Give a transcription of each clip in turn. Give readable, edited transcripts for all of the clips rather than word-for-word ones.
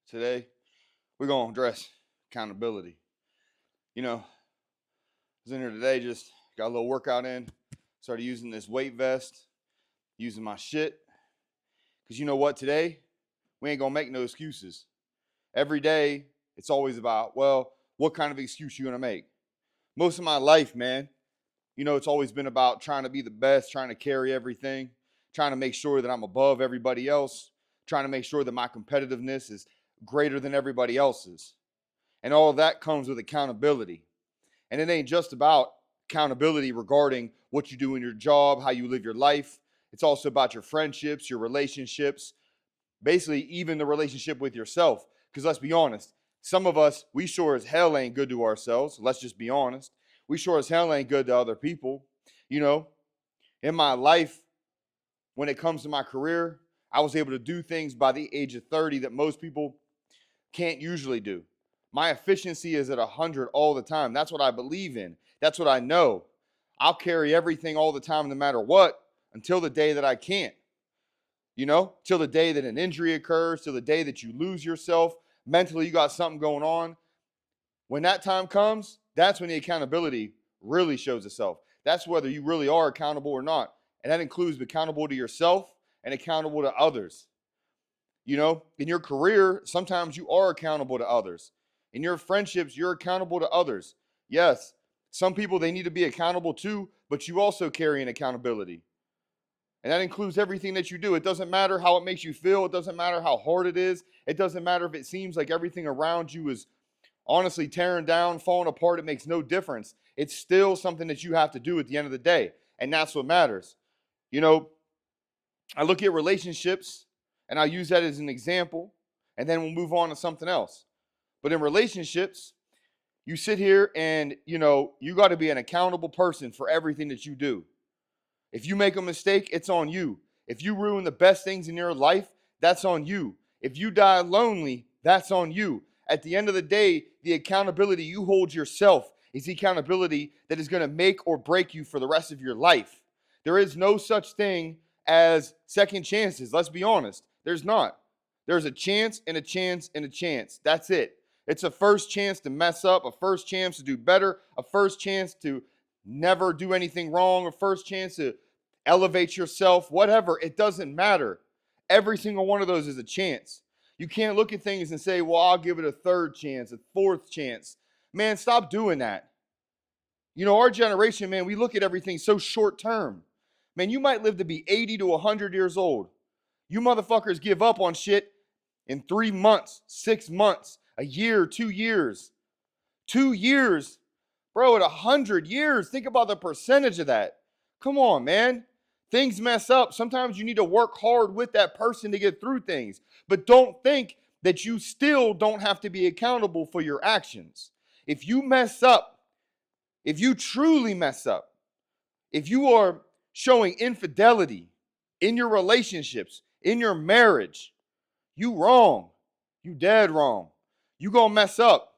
Today, we're going to address accountability. I was in here today, just got a little workout in, started using this weight vest, using my shit. Because you know what, today, we ain't going to make no excuses. Every day, it's always about, well, what kind of excuse you going to make? Most of my life, man, it's always been about trying to be the best, trying to carry everything, trying to make sure that I'm above everybody else, trying to make sure that my competitiveness is greater than everybody else's. And all of that comes with accountability. And it ain't just about accountability regarding what you do in your job, how you live your life. It's also about your friendships, your relationships, basically even the relationship with yourself. Because let's be honest, some of us, we sure as hell ain't good to ourselves. Let's just be honest. We sure as hell ain't good to other people. You know, in my life, when it comes to my career, I was able to do things by the age of 30 that most people can't usually do. My efficiency is at 100 all the time. That's what I believe in. That's what I know. I'll carry everything all the time, no matter what, until the day that I can't. Till the day that an injury occurs, till the day that you lose yourself. Mentally, you got something going on. When that time comes, that's when the accountability really shows itself. That's whether you really are accountable or not. And that includes accountable to yourself and accountable to others. In your career, sometimes you are accountable to others. In your friendships, you're accountable to others. Yes, some people they need to be accountable to, but you also carry an accountability. And that includes everything that you do. It doesn't matter how it makes you feel. It doesn't matter how hard it is. It doesn't matter if it seems like everything around you is honestly tearing down, falling apart. It makes no difference. It's still something that you have to do at the end of the day. And that's what matters. You know, I look at relationships and I use that as an example, and then we'll move on to something else. But in relationships, you sit here and, you got to be an accountable person for everything that you do. If you make a mistake, it's on you. If you ruin the best things in your life, that's on you. If you die lonely, that's on you. At the end of the day, the accountability you hold yourself is the accountability that is going to make or break you for the rest of your life. There is no such thing as second chances. Let's be honest. There's not. There's a chance and a chance and a chance. That's it. It's a first chance to mess up, a first chance to do better, a first chance to never do anything wrong, a first chance to elevate yourself, whatever. It doesn't matter. Every single one of those is a chance. You can't look at things and say, well, I'll give it a third chance, a fourth chance. Man, stop doing that. Our generation, man, we look at everything so short term. Man, you might live to be 80 to 100 years old. You motherfuckers give up on shit in 3 months, 6 months, a year, 2 years. 2 years, bro, at 100 years, think about the percentage of that. Come on, man. Things mess up. Sometimes you need to work hard with that person to get through things. But don't think that you still don't have to be accountable for your actions. If you mess up, if you truly mess up, if you are showing infidelity in your relationships, in your marriage, you wrong. You dead wrong. You gonna mess up.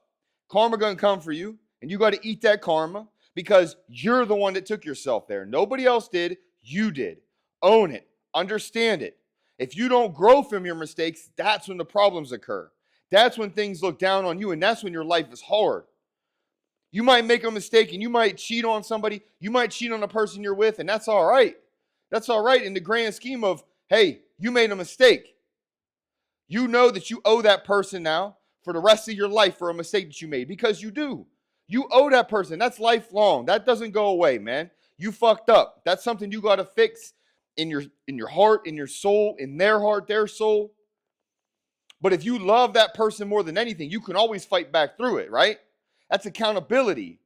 Karma gonna come for you, and you got to eat that karma because you're the one that took yourself there. Nobody else did. You did. Own it. Understand it. If you don't grow from your mistakes, that's when the problems occur. That's when things look down on you, and that's when your life is hard. You might make a mistake and you might cheat on somebody. You might cheat on the person you're with, and that's all right. That's all right in the grand scheme of, hey, you made a mistake. You know that you owe that person now for the rest of your life for a mistake that you made, because you do. You owe that person. That's lifelong. That doesn't go away, man. You fucked up. That's something you got to fix in your heart, in your soul, in their heart, their soul. But if you love that person more than anything, you can always fight back through it, right? That's accountability.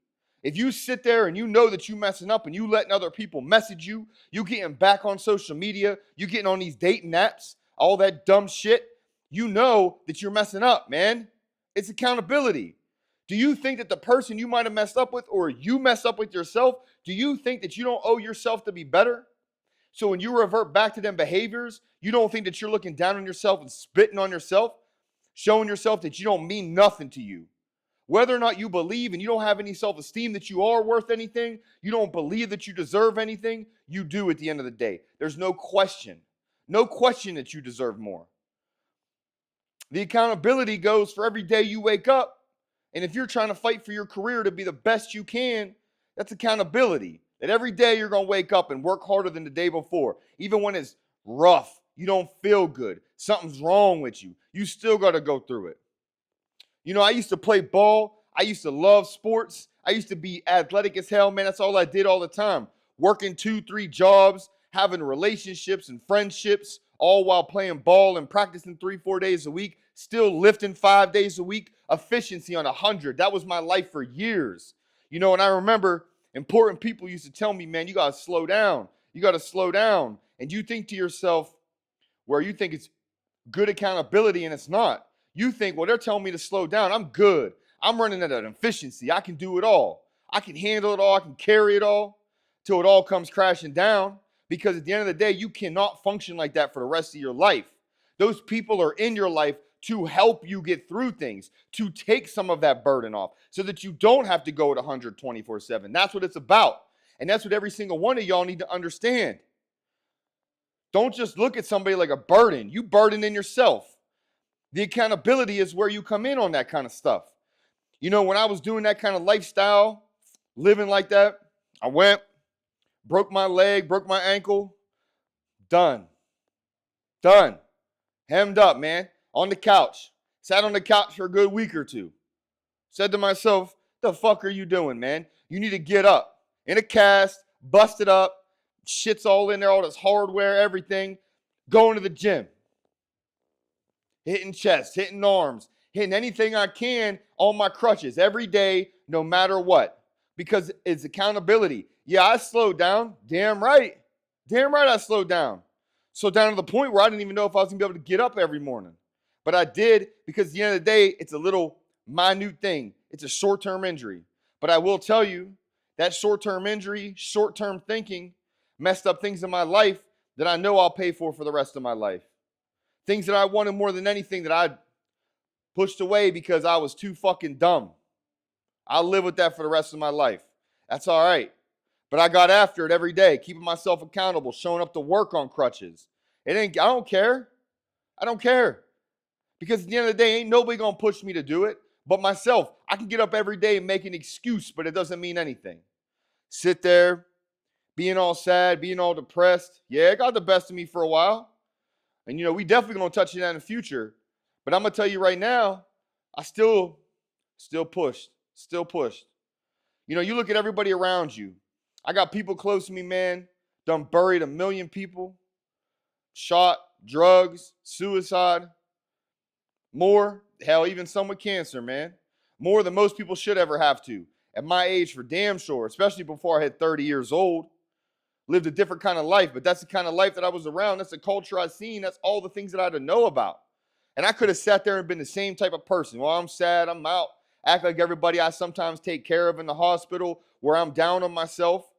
If you sit there and you know that you messing up and you letting other people message you, you getting back on social media, you getting on these dating apps, all that dumb shit, you know that you're messing up, man. It's accountability. Do you think that the person you might have messed up with, or you mess up with yourself, do you think that you don't owe yourself to be better? So when you revert back to them behaviors, you don't think that you're looking down on yourself and spitting on yourself, showing yourself that you don't mean nothing to you. Whether or not you believe and you don't have any self-esteem that you are worth anything, you don't believe that you deserve anything, you do at the end of the day. There's no question. No question that you deserve more. The accountability goes for every day you wake up. And if you're trying to fight for your career to be the best you can, that's accountability. That every day you're going to wake up and work harder than the day before. Even when it's rough, you don't feel good, something's wrong with you, you still got to go through it. You know, I used to play ball. I used to love sports. I used to be athletic as hell, man. That's all I did all the time. Working 2-3 jobs, having relationships and friendships, all while playing ball and practicing 3-4 days a week, still lifting 5 days a week, efficiency on 100. That was my life for years. You know, and I remember important people used to tell me, man, you got to slow down. You got to slow down. And you think to yourself, where you think it's good accountability and it's not. You think, well, they're telling me to slow down. I'm good. I'm running at an efficiency. I can do it all. I can handle it all. I can carry it all till it all comes crashing down. Because at the end of the day, you cannot function like that for the rest of your life. Those people are in your life to help you get through things, to take some of that burden off so that you don't have to go at 100 24/7. That's what it's about. And that's what every single one of y'all need to understand. Don't just look at somebody like a burden. You burden in yourself. The accountability is where you come in on that kind of stuff. You know, when I was doing that kind of lifestyle, living like that, I went, broke my leg, broke my ankle, done. Hemmed up, man, on the couch. Sat on the couch for a good week or two. Said to myself, the fuck are you doing, man? You need to get up. In a cast, busted up, shit's all in there, all this hardware, everything. Going to the gym. Hitting chest, hitting arms, hitting anything I can on my crutches every day, no matter what. Because it's accountability. Yeah, I slowed down. Damn right. I slowed down. So down to the point where I didn't even know if I was going to be able to get up every morning. But I did, because at the end of the day, it's a little minute thing. It's a short-term injury. But I will tell you, that short-term injury, short-term thinking, messed up things in my life that I know I'll pay for the rest of my life. Things that I wanted more than anything that I pushed away because I was too fucking dumb. I'll live with that for the rest of my life. That's all right. But I got after it every day, keeping myself accountable, showing up to work on crutches. I don't care. Because at the end of the day, ain't nobody going to push me to do it but myself. I can get up every day and make an excuse, but it doesn't mean anything. Sit there, being all sad, being all depressed. Yeah, it got the best of me for a while. And, you know, we definitely going to touch on that in the future. But I'm going to tell you right now, I still pushed. You know, you look at everybody around you. I got people close to me, man, done buried 1 million people, shot, drugs, suicide, more, hell, even some with cancer, man. More than most people should ever have to. At my age, for damn sure, especially before I hit 30 years old. Lived a different kind of life, but that's the kind of life that I was around. That's the culture I've seen. That's all the things that I had to know about. And I could have sat there and been the same type of person. Well, I'm sad, I'm out, act like everybody I sometimes take care of in the hospital, where I'm down on myself.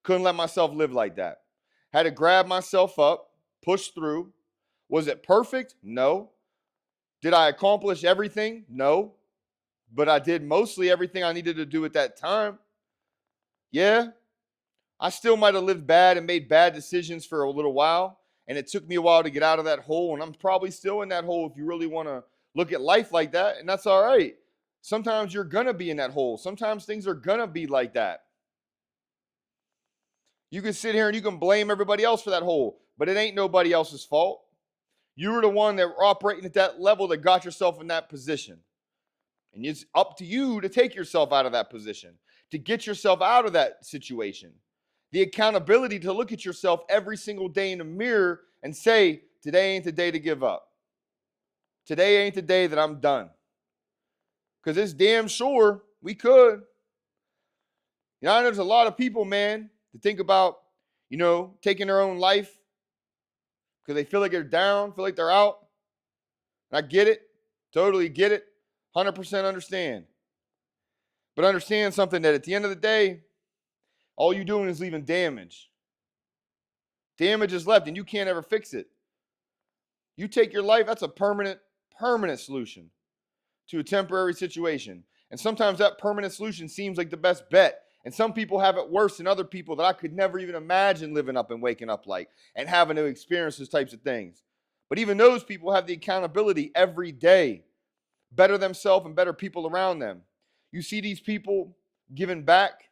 Couldn't let myself live like that. Had to grab myself up, push through. Was it perfect? No. Did I accomplish everything? No. But I did mostly everything I needed to do at that time. Yeah. I still might have lived bad and made bad decisions for a little while, and it took me a while to get out of that hole, and I'm probably still in that hole if you really want to look at life like that, and that's all right. Sometimes you're going to be in that hole. Sometimes things are going to be like that. You can sit here and you can blame everybody else for that hole, but it ain't nobody else's fault. You were the one that were operating at that level that got yourself in that position. And it's up to you to take yourself out of that position, to get yourself out of that situation. The accountability to look at yourself every single day in the mirror and say, today ain't the day to give up. Today ain't the day that I'm done. Because it's damn sure we could. You know, there's a lot of people, man, that think about, you know, taking their own life because they feel like they're down, feel like they're out. And I get it. Totally get it. 100% understand. But understand something, that at the end of the day, all you're doing is leaving damage. Damage is left, and you can't ever fix it. You take your life, that's a permanent solution to a temporary situation. And sometimes that permanent solution seems like the best bet. And some people have it worse than other people that I could never even imagine living up and waking up like and having to experience those types of things. But even those people have the accountability every day, better themselves and better people around them. You see these people giving back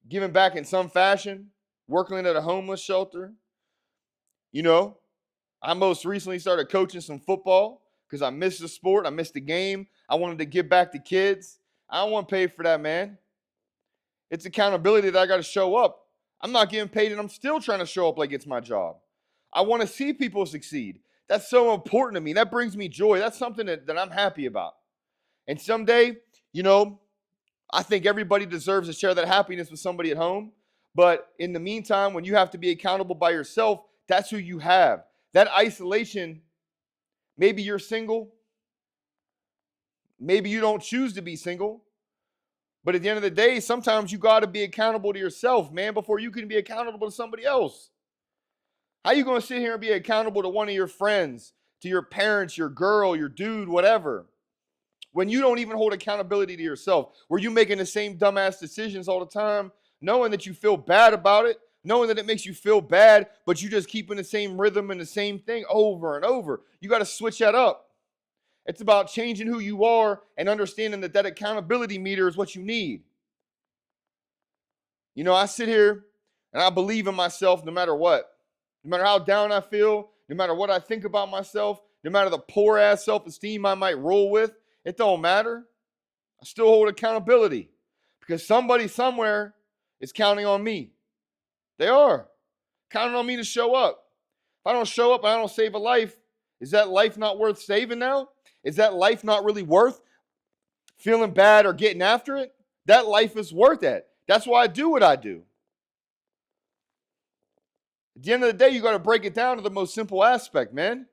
in some fashion, working at a homeless shelter. You know, I most recently started coaching some football because I missed the sport. I missed the game. I wanted to give back to kids. I don't want to pay for that, man. It's accountability that I got to show up. I'm not getting paid and I'm still trying to show up like it's my job. I want to see people succeed. That's so important to me. That brings me joy. That's something that I'm happy about. And someday, you know, I think everybody deserves to share that happiness with somebody at home. But in the meantime, when you have to be accountable by yourself, that's who you have. That isolation, maybe you're single. Maybe you don't choose to be single. But at the end of the day, sometimes you got to be accountable to yourself, man, before you can be accountable to somebody else. How you going to sit here and be accountable to one of your friends, to your parents, your girl, your dude, whatever, when you don't even hold accountability to yourself? Were you making the same dumbass decisions all the time, knowing that you feel bad about it, knowing that it makes you feel bad, but you just keep in the same rhythm and the same thing over and over? You got to switch that up. It's about changing who you are and understanding that accountability meter is what you need. You know, I sit here and I believe in myself no matter what. No matter how down I feel, no matter what I think about myself, no matter the poor ass self-esteem I might roll with, it don't matter. I still hold accountability because somebody somewhere is counting on me. They are counting on me to show up. If I don't show up and I don't save a life, is that life not worth saving now? Is that life not really worth feeling bad or getting after it? That life is worth it. That's why I do what I do. At the end of the day, you got to break it down to the most simple aspect, man.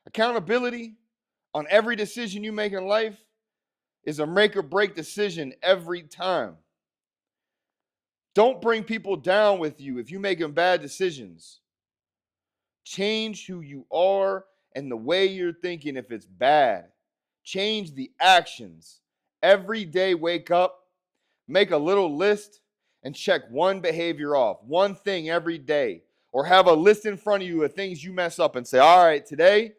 Accountability on every decision you make in life is a make or break decision every time. Don't bring people down with you if you're making bad decisions. Change who you are and the way you're thinking if it's bad. Change the actions. Every day, wake up, make a little list, and check one behavior off, one thing every day. Or have a list in front of you of things you mess up and say, all right, today,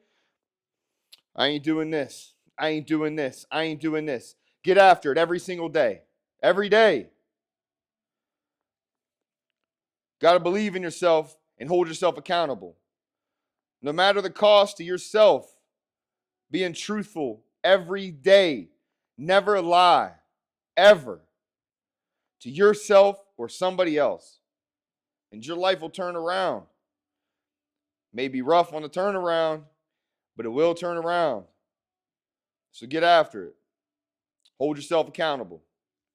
I ain't doing this. I ain't doing this. I ain't doing this. Get after it every single day. Every day. Got to believe in yourself and hold yourself accountable. No matter the cost to yourself, being truthful every day. Never lie, ever, to yourself or somebody else. And your life will turn around. May be rough on the turnaround, but it will turn around. So get after it. Hold yourself accountable.